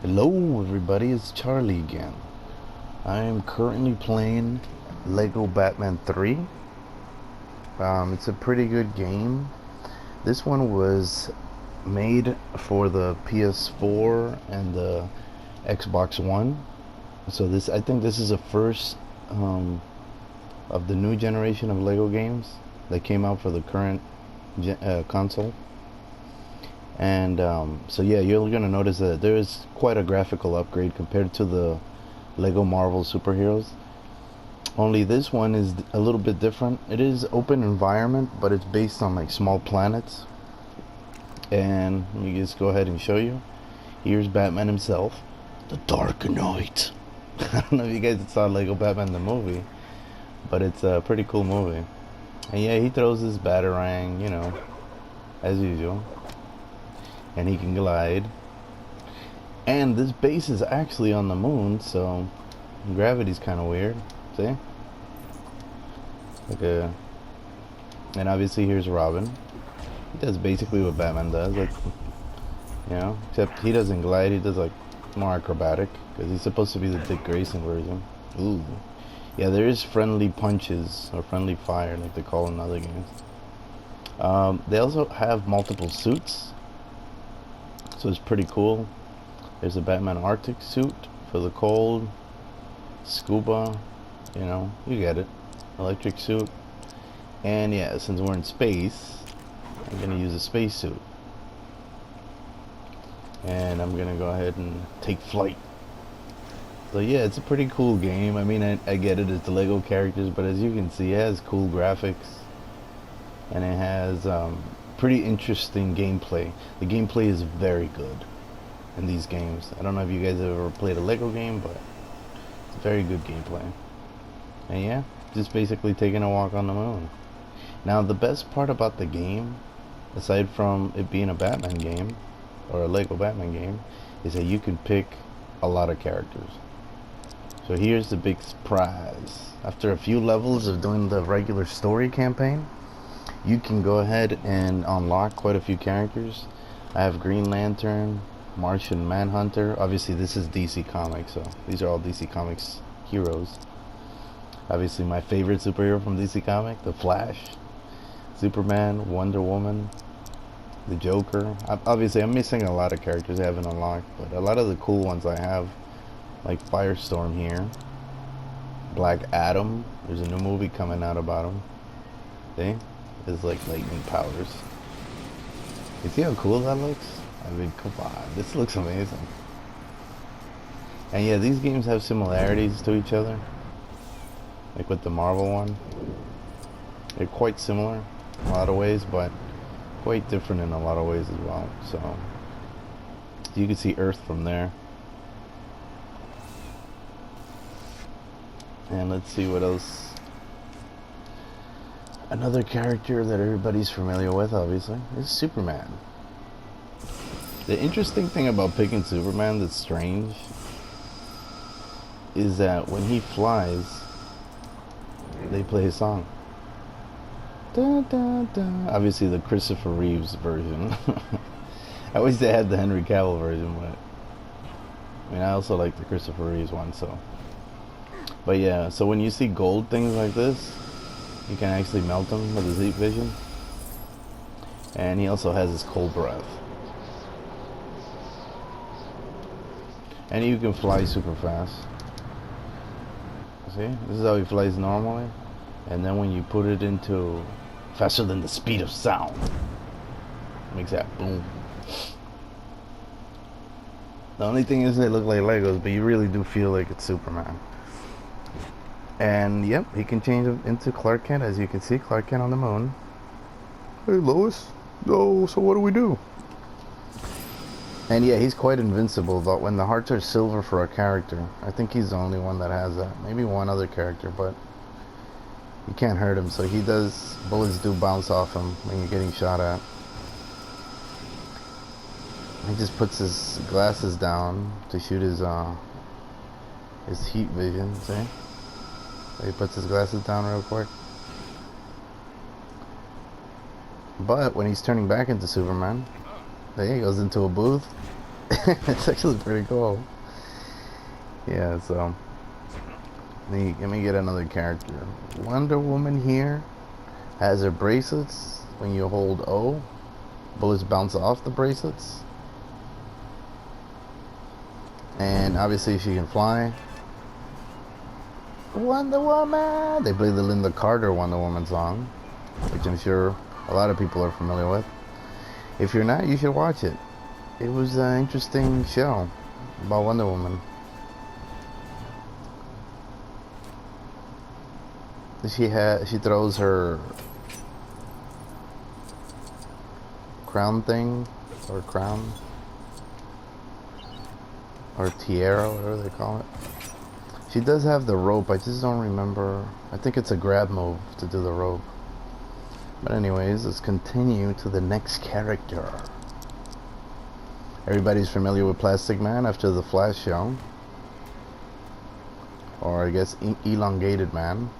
Hello everybody, it's Charlie again. I am currently playing Lego Batman 3. It's a pretty good game. This one was made for the PS4 and the Xbox One. So I think this is the first of the new generation of Lego games that came out for the current console. And so yeah, you're gonna notice that there is quite a graphical upgrade compared to the Lego Marvel superheroes. Only this one is a little bit different. It is open environment, but it's based on like small planets. And let me just go ahead and show you. Here's Batman himself, the Dark Knight. I don't know if you guys saw Lego Batman the movie, but it's a pretty cool movie. And yeah, he throws his batarang, as usual. And he can glide. And this base is actually on the moon, so gravity's kind of weird. See? And obviously here's Robin. He does basically what Batman does, except he doesn't glide. He does like more acrobatic because he's supposed to be the Dick Grayson version. Ooh, yeah. There is friendly punches or friendly fire, like they call in other games. They also have multiple suits, so it's pretty cool. There's a Batman Arctic suit for the cold, scuba, you get it, electric suit, and yeah, since we're in space, I'm gonna use a space suit, and I'm gonna go ahead and take flight. So yeah, it's a pretty cool game. I mean, I get it, it's the Lego characters, but as you can see, it has cool graphics, and it has pretty interesting gameplay. The gameplay is very good in these games. I don't know if you guys have ever played a Lego game, but it's very good gameplay. And yeah, just basically taking a walk on the moon. Now the best part about the game, aside from it being a Batman game or a Lego Batman game, is that you can pick a lot of characters. So here's the big surprise. After a few levels of doing the regular story campaign, you can go ahead and unlock quite a few characters. I have Green Lantern, Martian Manhunter. Obviously this is DC Comics, so these are all DC Comics heroes. Obviously my favorite superhero from DC Comics, The Flash, Superman, Wonder Woman, the Joker. Obviously I'm missing a lot of characters I haven't unlocked, but a lot of the cool ones I have, like Firestorm here, Black Adam. There's a new movie coming out about him. See? It's like lightning powers. You see how cool that looks? I mean, come on, this looks amazing. And yeah, these games have similarities to each other. Like with the Marvel one. They're quite similar in a lot of ways, but quite different in a lot of ways as well. So, you can see Earth from there. And let's see what else. Another character that everybody's familiar with, obviously, is Superman. The interesting thing about picking Superman that's strange is that when he flies, they play his song. Da, da, da. Obviously the Christopher Reeves version. I wish they had the Henry Cavill version, but I mean, I also like the Christopher Reeves one, so. But yeah, so when you see gold things like this, you can actually melt them with his heat vision. And he also has his cold breath. And you can fly super fast. See? This is how he flies normally. And then when you put it into faster than the speed of sound, it makes that boom. The only thing is they look like Legos, but you really do feel like it's Superman. And yep, he can change into Clark Kent, as you can see, Clark Kent on the moon. Hey Lois. No, so what do we do? And yeah, he's quite invincible, but when the hearts are silver for a character, I think he's the only one that has that. Maybe one other character, but you can't hurt him, so bullets do bounce off him when you're getting shot at. He just puts his glasses down to shoot his heat vision, see? So he puts his glasses down real quick. But when he's turning back into Superman, there he goes into a booth. It's actually pretty cool. Yeah, so let me get another character. Wonder Woman here has her bracelets. When you hold O, bullets bounce off the bracelets. And obviously she can fly. Wonder Woman! They play the Linda Carter Wonder Woman song, which I'm sure a lot of people are familiar with. If you're not, you should watch it. It was an interesting show about Wonder Woman. She throws her crown thing, or crown, or tiara, whatever they call it. She does have the rope, I just don't remember. I think it's a grab move to do the rope. But anyways, let's continue to the next character. Everybody's familiar with Plastic Man after the Flash show. Or I guess Elongated Man.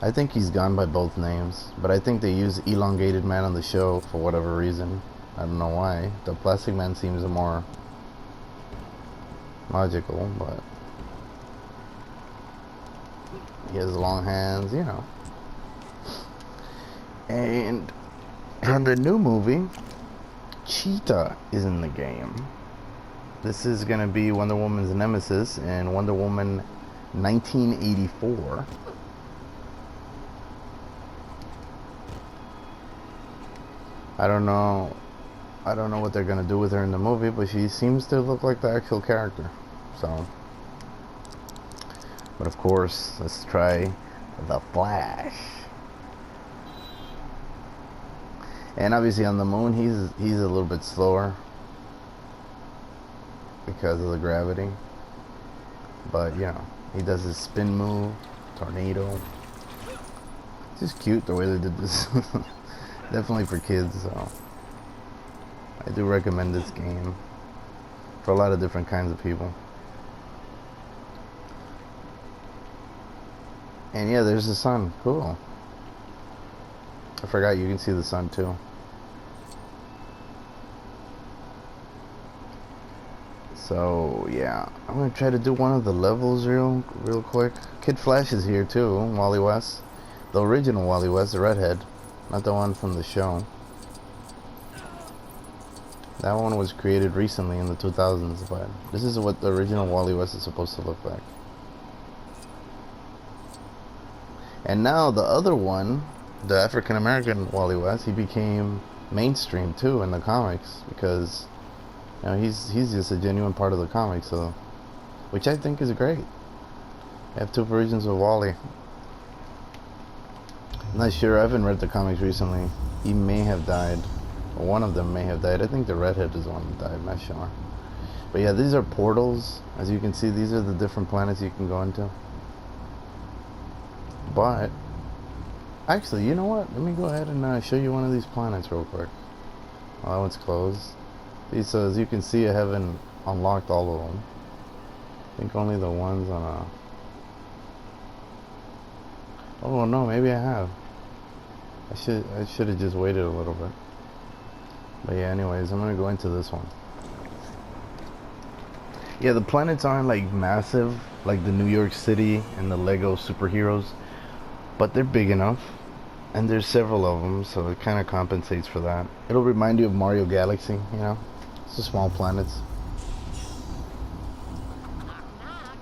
I think he's gone by both names, but I think they use Elongated Man on the show for whatever reason. I don't know why. The Plastic Man seems more logical, but he has long hands, you know. And on the new movie, Cheetah is in the game. This is going to be Wonder Woman's nemesis in Wonder Woman 1984. I don't know what they're gonna do with her in the movie, but she seems to look like the actual character. So, but of course, let's try the Flash. And obviously on the moon, he's a little bit slower because of the gravity. But you know, he does his spin move, tornado. It's just cute the way they did this. Definitely for kids, so I do recommend this game for a lot of different kinds of people. And yeah, there's the sun. Cool. I forgot you can see the sun too. So yeah, I'm gonna try to do one of the levels real quick. Kid Flash is here too, Wally West. The original Wally West, the redhead. Not the one from the show. That one was created recently in the 2000s, but this is what the original Wally West is supposed to look like. And now the other one, the African American Wally West, he became mainstream too in the comics because you know he's just a genuine part of the comics, so which I think is great. I have two versions of Wally. I'm not sure, I haven't read the comics recently. He may have died. Or one of them may have died. I think the redhead is the one that died, I'm not sure. But yeah, these are portals. As you can see, these are the different planets you can go into. But, actually, you know what? Let me go ahead and show you one of these planets real quick. Oh, that one's closed. So as you can see, I haven't unlocked all of them. I think only the ones on a... Oh no, maybe I have. I should have just waited a little bit. But yeah, anyways, I'm gonna go into this one. Yeah, the planets aren't like massive like the New York City and the Lego superheroes, but they're big enough, and there's several of them, so it kind of compensates for that. It'll remind you of Mario Galaxy, you know. It's the small planets.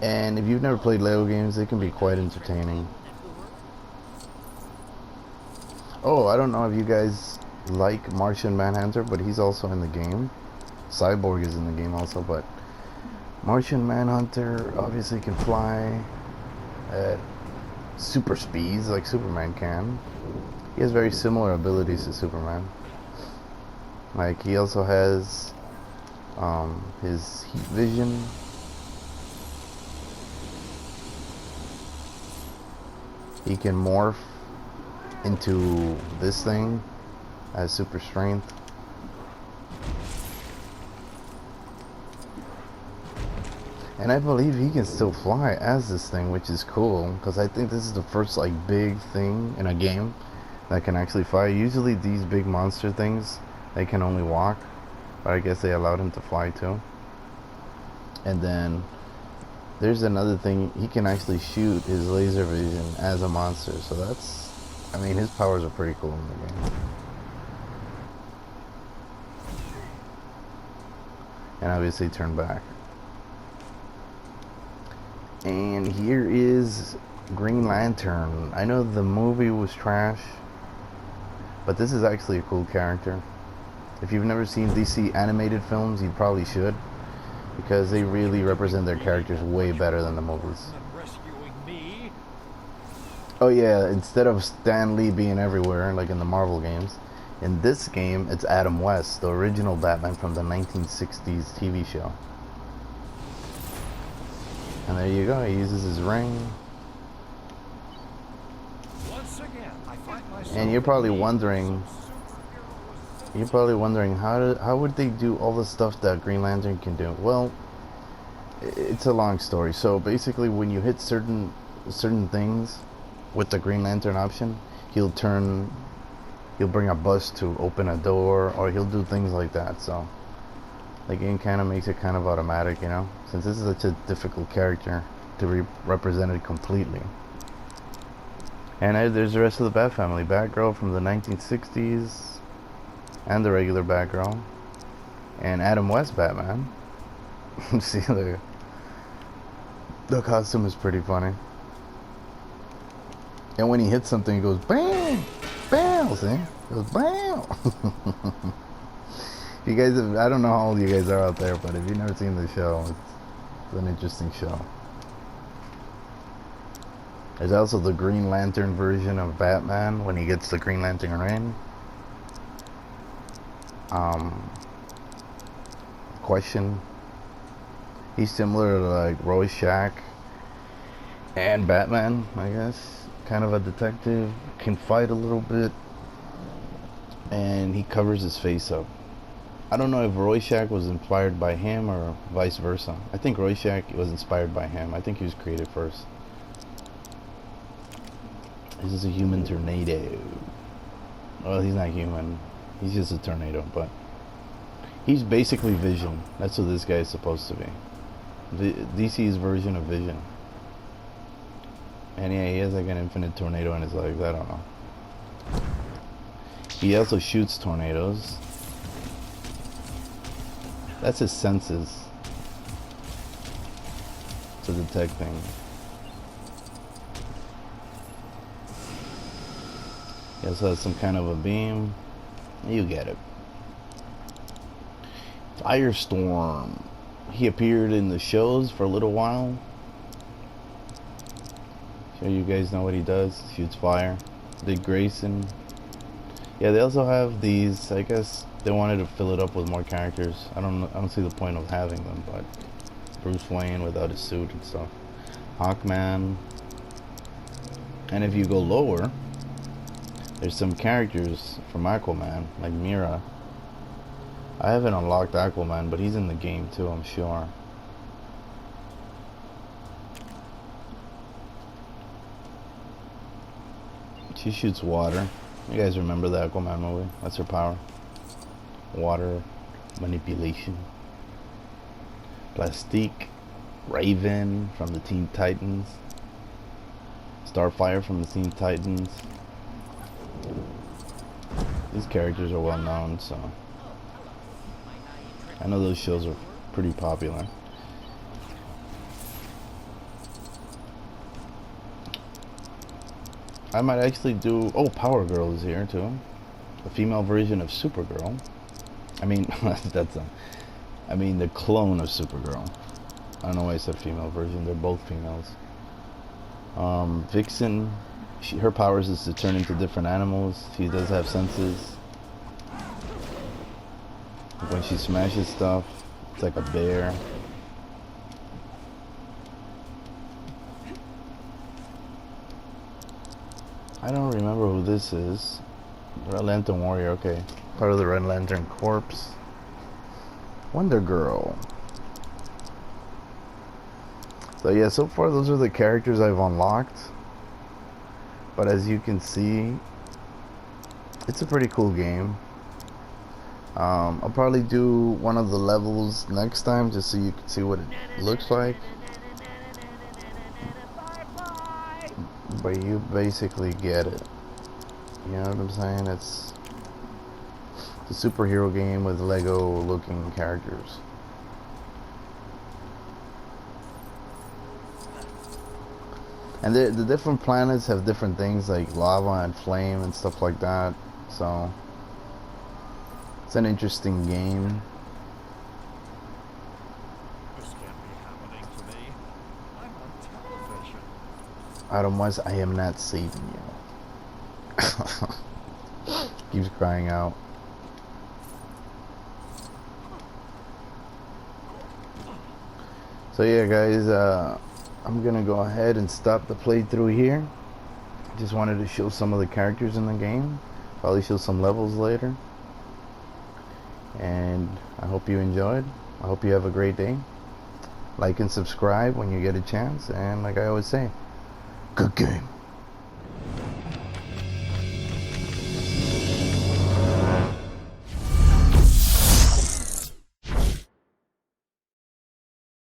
And if you've never played Lego games, they can be quite entertaining. Oh, I don't know if you guys like Martian Manhunter, but he's also in the game. Cyborg is in the game also, but Martian Manhunter obviously can fly at super speeds like Superman can. He has very similar abilities to Superman. Like, he also has his heat vision. He can morph into this thing as super strength. And I believe he can still fly as this thing, which is cool, because I think this is the first like big thing in a game that can actually fly. Usually these big monster things, they can only walk, but I guess they allowed him to fly too. And then there's another thing, he can actually shoot his laser vision as a monster, so that's, I mean, his powers are pretty cool in the game. And obviously turn back. And here is Green Lantern. I know the movie was trash, but this is actually a cool character. If you've never seen DC animated films, you probably should, because they really represent their characters way better than the movies. Oh yeah, instead of Stan Lee being everywhere like in the Marvel games, in this game it's Adam West, the original Batman from the 1960s TV show. And there you go, he uses his ring. And you're probably wondering how would they do all the stuff that Green Lantern can do? Well, it's a long story. So basically when you hit certain things with the Green Lantern option, he'll bring a bus to open a door, or he'll do things like that. So the game kind of makes it kind of automatic, you know, since this is such a difficult character to be represented completely. And there's the rest of the Bat family. Batgirl from the 1960s, and the regular Batgirl, and Adam West Batman. See, the costume is pretty funny. And when he hits something, he goes bam, bam. See, it goes bam. You guys, I don't know how old you guys are out there, but if you've never seen the show, it's an interesting show. There's also the Green Lantern version of Batman when he gets the Green Lantern ring. Question. He's similar to like Rorschach and Batman, I guess. Kind of a detective, can fight a little bit, and he covers his face up. I don't know if Rorschach was inspired by him or vice versa. I think Rorschach was inspired by him. I think he was created first. This is a human tornado. Well, he's not human. He's just a tornado, but he's basically Vision. That's what this guy is supposed to be. DC's version of Vision. And yeah, he has like an infinite tornado in his legs. I don't know. He also shoots tornadoes. That's his senses to detect things. He also has some kind of a beam. You get it. Firestorm. He appeared in the shows for a little while. Sure you guys know what he does. Shoots fire. Dick Grayson. Yeah, they also have these. I guess they wanted to fill it up with more characters. I don't see the point of having them, but Bruce Wayne without his suit and stuff. Hawkman. And if you go lower, there's some characters from Aquaman, like Mira. I haven't unlocked Aquaman, but he's in the game too, I'm sure. She shoots water. You guys remember the Aquaman movie? That's her power. Water manipulation. Plastique. Raven from the Teen Titans. Starfire from the Teen Titans. These characters are well known, so I know those shows are pretty popular. I might actually do... Oh, Power Girl is here too. A female version of Supergirl. I mean, I mean the clone of Supergirl. I don't know why I said female version. They're both females. Vixen. Her powers is to turn into different animals. She does have senses. When she smashes stuff, it's like a bear. I don't remember who this is. Red Lantern Warrior, okay. Part of the Red Lantern Corps. Wonder Girl. So yeah, so far those are the characters I've unlocked. But as you can see, it's a pretty cool game. I'll probably do one of the levels next time just so you can see what it looks like. But you basically get it. You know what I'm saying? It's a superhero game with Lego looking characters. And the different planets have different things like lava and flame and stuff like that. So it's an interesting game. This can't be happening to me. I'm on television. Adam West, I am not saving you. Keeps crying out. So yeah, guys, I'm gonna go ahead and stop the playthrough here. Just wanted to show some of the characters in the game. Probably show some levels later. And I hope you enjoyed. I hope you have a great day. Like and subscribe when you get a chance. And like I always say, good game.